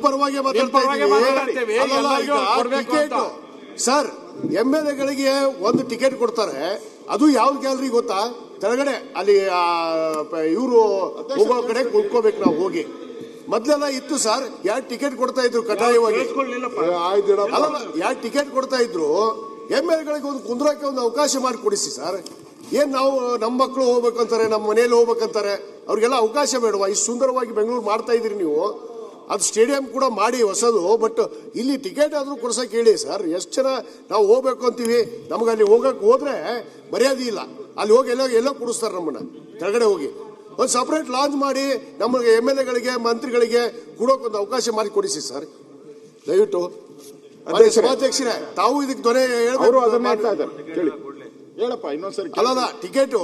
ಪರವಾಗಿ ಸರ್. MLAಗಳಿಗೆ ಒಂದು ಟಿಕೆಟ್ ಕೊಡ್ತಾರೆ, ಅದು ಯಾವ್ದು ಗ್ಯಾಲರಿ ಗೊತ್ತಾ? ಕೆಳಗಡೆ ಅಲ್ಲಿ ಇವರು ಹೋಗೋ ಕಡೆ ಕುತ್ಕೋಬೇಕು ನಾವು ಹೋಗಿ. ಮೊದ್ಲೆಲ್ಲ ಇತ್ತು ಸರ್, 2 ಟಿಕೆಟ್ ಕೊಡ್ತಾ ಇದ್ರು ಕಡ್ಡಾಯವಾಗಿ. 2 ಟಿಕೆಟ್ ಕೊಡ್ತಾ ಇದ್ರು. MLAಗಳಿಗೆ ಒಂದು ಕುಂದ್ರಕ್ಕೆ ಒಂದು ಅವಕಾಶ ಮಾಡಿ ಕೊಡಿಸಿ ಸರ್. ಏನ್ ನಾವು ನಮ್ಮ ಮಕ್ಕಳು ಹೋಗ್ಬೇಕಂತಾರೆ, ನಮ್ಮ ಮನೆಯಲ್ಲಿ ಹೋಗ್ಬೇಕಂತಾರೆ, ಅವ್ರಿಗೆಲ್ಲ ಅವಕಾಶ ಬೇಡವಾ? ಇಷ್ಟು ಸುಂದರವಾಗಿ ಬೆಂಗಳೂರು ಮಾಡ್ತಾ ಇದೀರಿ ನೀವು. ಅದು ಸ್ಟೇಡಿಯಂ ಕೂಡ ಮಾಡಿ ಹೊಸದು, ಬಟ್ ಇಲ್ಲಿ ಟಿಕೆಟ್ ಆದ್ರೂ ಕೊಡ್ಸಕ್ ಹೇಳಿ ಸರ್. ಎಷ್ಟು ಜನ ನಾವು ಹೋಗ್ಬೇಕು ಅಂತೀವಿ, ನಮ್ಗೆ ಅಲ್ಲಿ ಹೋದ್ರೆ ಮರ್ಯಾದೆ ಇಲ್ಲ. ಅಲ್ಲಿ ಹೋಗಿ ಎಲ್ಲೋ ಕುಡಿಸ್ತಾರೆ ನಮ್ಮನ್ನ. ಕೆಳಗಡೆ ಹೋಗಿ ಒಂದು ಸಪರೇಟ್ ಲಾಂಚ್ ಮಾಡಿ ನಮಗೆ MLAಗಳಿಗೆ ಮಂತ್ರಿಗಳಿಗೆ ಕೊಡೋಕೊಂದು ಅವಕಾಶ ಮಾಡಿ ಕೊಡಿಸಿ ಸರ್ ದಯವಿಟ್ಟು. ಸಭಾಧ್ಯಕ್ಷರೇ, ತಾವು ಇದಕ್ಕೆ ದೊರೆ ಹೇಳಪ್ಪ ಇನ್ನೊಂದ್ಸರಿ. ಅಲ್ಲ, ಟಿಕೆಟ್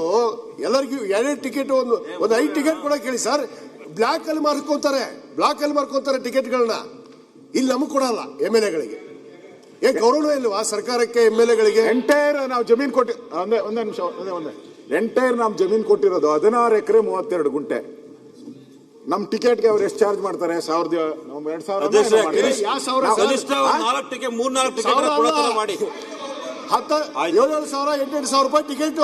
ಎಲ್ಲರಿಗೂ 2 ಟಿಕೆಟ್ ಒಂದು 5 ಟಿಕೆಟ್ ಕೊಡಕ್ಕೆ ಹೇಳಿ ಸರ್. ಬ್ಲಾಕ್ ಅಲ್ಲಿ ಮಾರ್ಕೊಂತಾರೆ ಟಿಕೆಟ್ಗಳನ್ನ. ಇಲ್ಲಿ ನಮಗ್ ಕೊಡಲ್ಲ MLAಗಳಿಗೆ. ಏನ್ ಗೌರವ ಇಲ್ವಾ ಸರ್ಕಾರಕ್ಕೆ MLAಗಳಿಗೆ? ಎಂಟೈರ್ ನಾವು ಜಮೀನ್ ಕೊಟ್ಟಿ ಒಂದೇ ನಿಮಿಷ ಎಂಟೈರ್ ನಾವು ಜಮೀನ್ ಕೊಟ್ಟಿರೋದು 16 ಎಕರೆ 32 ಗುಂಟೆ. ನಮ್ ಟಿಕೆಟ್ಗೆ ಅವ್ರು ಎಷ್ಟು ಚಾರ್ಜ್ ಮಾಡ್ತಾರೆ? 2,000 7,000 8,000 ರೂಪಾಯಿ ಟಿಕೆಟ್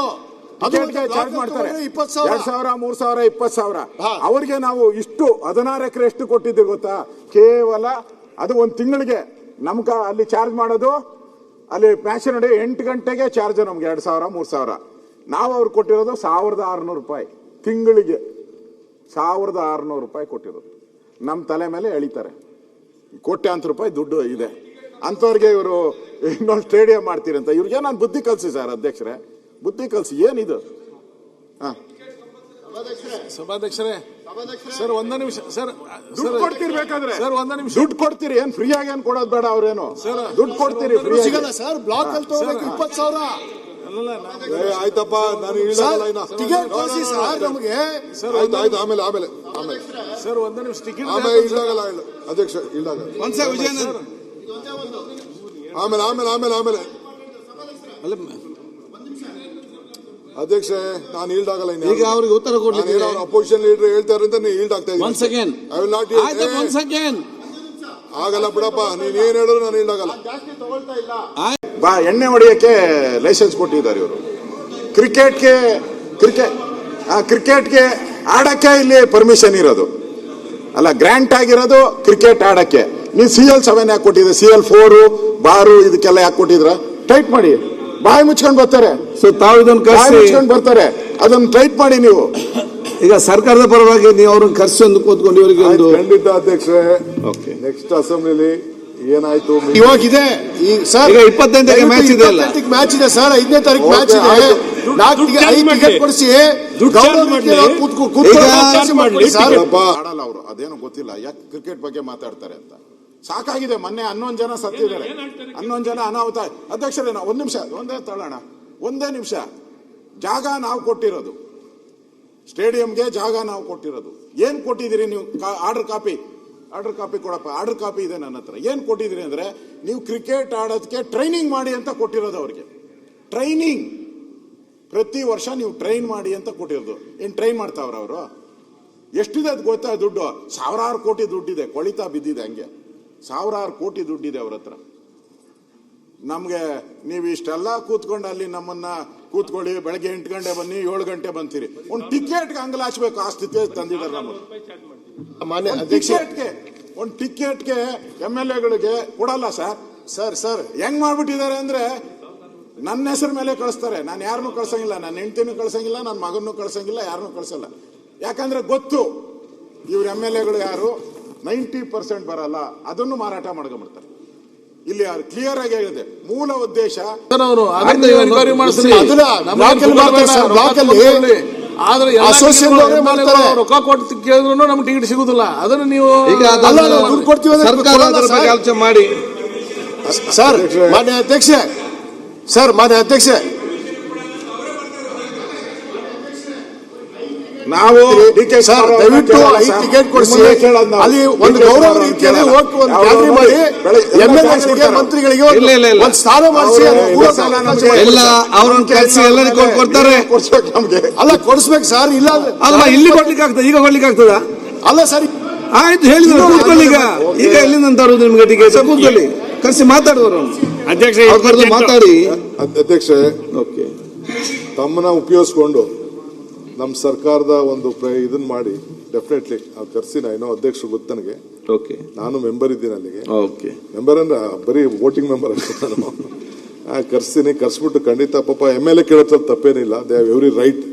ಚಾರ್ಜ್ ಮಾಡ್ತಾರೆ. 2,000 3,000 20,000. ಅವ್ರಿಗೆ ನಾವು ಇಷ್ಟು 16 ಎಕರೆ ಎಷ್ಟು ಕೊಟ್ಟಿದ್ದೀವಿ ಗೊತ್ತಾ? ಕೇವಲ ಅದು ಒಂದು ತಿಂಗಳಿಗೆ ನಮ್ಗ ಅಲ್ಲಿ ಚಾರ್ಜ್ ಮಾಡೋದು. ಅಲ್ಲಿ ಮ್ಯಾಚ್ ನೋಡಿ 8 ಗಂಟೆಗೆ ಚಾರ್ಜ್ ನಮ್ಗೆ 2,000 3,000. ನಾವು ಅವ್ರು ಕೊಟ್ಟಿರೋದು 1,600 ರೂಪಾಯಿ ತಿಂಗಳಿಗೆ. 1,600 ರೂಪಾಯಿ ಕೊಟ್ಟಿರೋದು. ನಮ್ಮ ತಲೆ ಮೇಲೆ ಎಳಿತಾರೆ. ಕೋಟ್ಯಾಂತರ ರೂಪಾಯಿ ದುಡ್ಡು ಇದೆ ಅಂತವ್ರಿಗೆ ಇವರು ಇನ್ನೊಂದು ಸ್ಟೇಡಿಯಂ ಮಾಡ್ತೀರಂತ. ಇವ್ರಿಗೆ ನಾನು ಬುದ್ಧಿ ಕಲ್ಸಿ ಸರ್, ಅಧ್ಯಕ್ಷರೇ, ಬುದ್ಧಿ ಕಲ್ಸಿ. ಏನಿದು? ಸಭಾಧ್ಯಕ್ಷರೇ ಸರ್, ಒಂದ ನಿಮಿಷ ಸರ್. ದುಡ್ಡು ಕೊಡ್ತಿರ್ಬೇಕಾದ್ರೆ ಸರ್, ಒಂದ ನಿಮಿಷ ದುಡ್ಡು ಕೊಡ್ತೀರಿ. ಏನ್ ಫ್ರೀ ಆಗಿ ಏನ್ ಕೊಡೋದು ಬೇಡ. ಅವ್ರೇನು ದುಡ್ಡು ಕೊಡ್ತೀರಿ? ಫ್ರೀ ಸಿಗಲ್ಲ ಸರ್. ಬ್ಲಾಕ್ ಅಲ್ಲಿ ತಗೋಬೇಕು 20,000. ಆಯ್ತಪ್ಪ, ನಾನು ಟಿಕೆಟ್ ಕಳಿಸಿ ಸರ್ ನಮಗೆ. ಆಯ್ತು ಆಮೇಲೆ ಸರ್, ಒಂದ ನಿಮಿಷ ಟಿಕೆಟ್ ಇಲ್ಲಾಗಲ್ಲ ಅಧ್ಯಕ್ಷ, ಇಲ್ಲಾಗ ವಿಜಯೇಂದ್ರ ಆಮೇಲೆ ಅಧ್ಯಕ್ಷ, ನಾನು ಈಲ್ಡ್ ಆಗಲ್ಲ. ಈಗ ಅವ್ರಿಗೆ ಉತ್ತರ ಕೊಡ್ಲಿಕ್ಕೆ ಅಪೋಸಿಷನ್ ಲೀಡರ್ ಹೇಳ್ತಾರೆ ಅಂತ ನೀವು ಈಲ್ಡ್ ಆಗ್ತಾ ಇದ್ದೀನಿ. ಆಗಲ್ಲ ಬಿಡಪ್ಪ, ನೀನ್ ಏನ್ ಹೇಳಿದ್ರು ನಾನು ಈಲ್ಡ್ ಆಗಲ್ಲ. ಎಣ್ಣೆ ಹೊಡೆಯಕ್ಕೆ ಲೈಸೆನ್ಸ್ ಕೊಟ್ಟಿದ್ದಾರೆ ಇವರು. ಕ್ರಿಕೆಟ್ಗೆ ಆಡಕ್ಕೆ ಇಲ್ಲಿ ಪರ್ಮಿಷನ್ ಇರೋದು ಅಲ್ಲ, ಗ್ರಾಂಟ್ ಆಗಿರೋದು ಕ್ರಿಕೆಟ್ ಆಡಕ್ಕೆ. ನೀವು CL7 ಯಾಕೆ ಕೊಟ್ಟಿದ್ರೆ? CL4 ಬಾರು ಇದಕ್ಕೆಲ್ಲ ಯಾಕೆ ಕೊಟ್ಟಿದ್ರ? ಟೈಟ್ ಮಾಡಿ. ಬಾಯಿ ಮುಚ್ಕೊಂಡು ಬರ್ತಾರೆ. ತಾವು ಇದನ್ನು ಮುಚ್ಕೊಂಡು ಬರ್ತಾರೆ. ಅದನ್ನ ಟೈಟ್ ಮಾಡಿ ನೀವು. ಈಗ ಸರ್ಕಾರದ ಪರವಾಗಿ ನೀವು ಅವ್ರನ್ನ ಕರ್ಸಿ ಒಂದು ಕೂತ್ಕೊಂಡು ಇವರಿಗೆ ಒಂದು ಖಂಡಿತ ಅಧ್ಯಕ್ಷರೇ. ನೆಕ್ಸ್ಟ್ ಅಸೆಂಬ್ಲಿಲಿ ಏನಾಯ್ತು ಇವಾಗಿದೆ ಸರ್. 25ಕ್ಕೆ ಮ್ಯಾಚ್ ಇದೆ ಅಲ್ಲ? ಮ್ಯಾಚ್ ಇದೆ ಸರ್. 5ನೇ ತಾರೀಕು ಮ್ಯಾಚ್ ಇದೆ. 4 ಟಿಕೆಟ್ ಕೊಡಿಸಿ ಆಡಲ್ಲ ಅವರು. ಅದೇನೋ ಗೊತ್ತಿಲ್ಲ ಯಾಕೆ ಕ್ರಿಕೆಟ್ ಬಗ್ಗೆ ಮಾತಾಡ್ತಾರೆ ಅಂತ. ಸಾಕಾಗಿದೆ. ಮೊನ್ನೆ 11 ಜನ ಸತ್ತಿದ್ದಾರೆ, 11 ಜನ ಅನಾಹುತ. ಅಧ್ಯಕ್ಷರೇ, ಒಂದ್ ನಿಮಿಷ ಒಂದೇ ನಿಮಿಷ. ಜಾಗ ನಾವು ಕೊಟ್ಟಿರೋದು, ಸ್ಟೇಡಿಯಂಗೆ ಜಾಗ ನಾವು ಕೊಟ್ಟಿರೋದು. ಏನ್ ಕೊಟ್ಟಿದ್ದೀರಿ ನೀವು? ಆರ್ಡರ್ ಕಾಪಿ ಕೊಡಪ್ಪ. ಆರ್ಡರ್ ಕಾಪಿ ಇದೆ ನನ್ನ ಹತ್ರ. ಏನ್ ಕೊಟ್ಟಿದ್ದೀರಿ ಅಂದ್ರೆ, ನೀವು ಕ್ರಿಕೆಟ್ ಆಡೋದಕ್ಕೆ ಟ್ರೈನಿಂಗ್ ಮಾಡಿ ಅಂತ ಕೊಟ್ಟಿರೋದು ಅವ್ರಿಗೆ. ಟ್ರೈನಿಂಗ್ ಪ್ರತಿ ವರ್ಷ ನೀವು ಟ್ರೈನ್ ಮಾಡಿ ಅಂತ ಕೊಟ್ಟಿರೋದು. ಏನ್ ಟ್ರೈನ್ ಮಾಡ್ತಾವ್ರ ಅವರು? ಎಷ್ಟಿದೆ ಅದು ಗೊತ್ತಾ? ದುಡ್ಡು 1,000 ಕೋಟಿ ದುಡ್ಡಿದೆ, ಕೊಳಿತಾ ಬಿದ್ದಿದೆ. ಹಂಗೆ 1,000 ಕೋಟಿ ದುಡ್ಡಿದೆ ಅವ್ರ ಹತ್ರ. ನಮ್ಗೆ ನೀವು ಇಷ್ಟೆಲ್ಲ ಕೂತ್ಕೊಂಡು ಅಲ್ಲಿ ನಮ್ಮನ್ನ ಕೂತ್ಕೊಳ್ಳಿ, ಬೆಳಗ್ಗೆ 8 ಗಂಟೆ ಬನ್ನಿ, 7 ಗಂಟೆ ಬಂತೀರಿ. ಒಂದು ಟಿಕೆಟ್ಗೆ ಅಂಗಲಾಚಬೇಕು, ಆ ಸ್ಥಿತಿ ತಂದಿದ್ದಾರೆ ನಮಗೆ. ಒಂದು ಟಿಕೆಟ್ಗೆ MLAಗಳಿಗೆ ಕೊಡಲ್ಲ ಸರ್. ಹೆಂಗ್ ಮಾಡ್ಬಿಟ್ಟಿದ್ದಾರೆ ಅಂದ್ರೆ, ನನ್ನ ಹೆಸರು ಮೇಲೆ ಕಳಿಸ್ತಾರೆ. ನಾನು ಯಾರನ್ನೂ ಕಳ್ಸಂಗಿಲ್ಲ, ನನ್ನ ಹೆಂಡತಿನೂ ಕಳ್ಸಂಗಿಲ್ಲ, ನನ್ನ ಮಗನೂ ಕಳ್ಸಂಗಿಲ್ಲ, ಯಾರನ್ನೂ ಕಳ್ಸಲ್ಲ. ಯಾಕಂದ್ರೆ ಗೊತ್ತು ಇವ್ರ MLAಗಳು ಯಾರು 90% ಬರಲ್ಲ. ಅದನ್ನು ಮಾರಾಟ ಮಾಡ್ಕೊಂಡ್ಬಿಡ್ತಾರೆ. ಇಲ್ಲಿ ಕ್ಲಿಯರ್ ಆಗಿ ಹೇಳಿದೆ. ಮೂಲ ಉದ್ದೇಶ ರೊಕ್ಕ ಕೊಟ್ಟು ಕೇಳಿದ್ರು ನಮ್ಗೆ ಟಿಕೆಟ್ ಸಿಗುದಿಲ್ಲ. ಅದನ್ನು ನೀವು ಆಲೋಚನೆ ಮಾಡಿ ಸರ್. ಮಾನ್ಯ ಅಧ್ಯಕ್ಷ, ನಾವು ದಯವಿಟ್ಟು 5 ಟಿಕೆಟ್ ಕೊಡಿಸಿ. ಅಲ್ಲಿ ಒಂದು ಗೌರವ ರೀತಿಯಲ್ಲಿ ಮಂತ್ರಿಗಳಿಗೆ ಒಂದು ಸ್ಥಾನ ಮಾಡಿಸಿ ಅವ್ರನ್ನ ಕಳಿಸಿ ಎಲ್ಲರಿಗೂ ಕೊಡ್ತಾರೆ. ಅಲ್ಲ, ಕೊಡಿಸ್ಬೇಕು ಸರ್. ಇಲ್ಲ ಅಲ್ಲ, ಇಲ್ಲಿ ಕೊಡ್ಲಿಕ್ಕೆ ಆಗ್ತದೆ, ಈಗ ಕೊಡ್ಲಿಕ್ಕೆ ಆಗ್ತದ? ಅಲ್ಲ ಸರ್. ಆಯ್ತು ಹೇಳಿದ್ರು ಕೂತ್ಕೊಳ್ಳಿ ಈಗ ಎಲ್ಲಿಂದ ತರುವುದು ನಿಮ್ಗೆ ಟಿಕೆಟ್ ಕೂತ್ಕೊಳ್ಳಿ ಕರೆಸಿ ಮಾತಾಡಿದ್ರು ಅಧ್ಯಕ್ಷ ಮಾತಾಡಿ ಅಧ್ಯಕ್ಷ ಓಕೆ ತಮ್ಮನ್ನ ಉಪಯೋಗಿಸ್ಕೊಂಡು ನಮ್ಮ ಸರ್ಕಾರದ ಒಂದು ಇದನ್ನ ಮಾಡಿ ಡೆಫಿನೆಟ್ಲಿ ಕರ್ಸಿ ಏನೋ ಅಧ್ಯಕ್ಷರು ಗೊತ್ತು ನನಗೆ, ಓಕೆ ನಾನು ಮೆಂಬರ್ ಇದ್ದೀನಿ ಅಲ್ಲಿಗೆ. ಓಕೆ ಮೆಂಬರ್ ಅಂದ್ರೆ ಬರೀ ವೋಟಿಂಗ್ ಮೆಂಬರ್ ಅಷ್ಟೇ ನಾನು. ಕರ್ಸ್ತೀನಿ, ಕರ್ಸ್ಬಿಟ್ಟು ಖಂಡಿತ ಪಾಪ MLA ಕೇಳೋದ್ರಲ್ಲಿ ತಪ್ಪೇನಿಲ್ಲ, they have every right.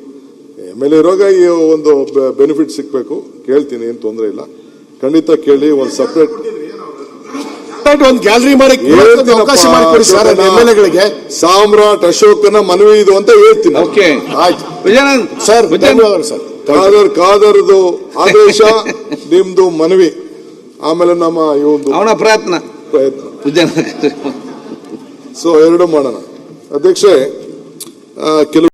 MLA ಇರುವಾಗ ಈ ಒಂದು ಬೆನಿಫಿಟ್ ಸಿಕ್ಬೇಕು, ಕೇಳ್ತೀನಿ, ಏನು ತೊಂದರೆ ಇಲ್ಲ, ಖಂಡಿತ ಕೇಳಿ. ಒಂದು ಸಪ್ರೇಟ್ ಒಂದು ಗ್ಯಾಲರಿ ಮಾಡಿ ಅವಕಾಶ ಮಾಡಿಕೊಡಿ ಸರ್ MLA-ಗಳಿಗೆ. ಸಾಮ್ರಾಟ್ ಅಶೋಕನ ಮನವಿ ಇದು ಅಂತ ಹೇಳ್ತೀನಿ. ಓಕೆ ಆಯ್ತು ವಿಜಯಾನಂದ್ ಸರ್, ಧನ್ಯವಾದಗಳು ಸರ್. ಕಾದರ್ದು ಆದೇಶ, ನಿಮ್ದು ಮನವಿ, ಆಮೇಲೆ ನಮ್ಮ ಈ ಒಂದು ಅವನ ಪ್ರಯತ್ನ ಸೊ ಎರಡು ಮಾಡೋಣ. ಅಧ್ಯಕ್ಷೆ, ಕೆಲವು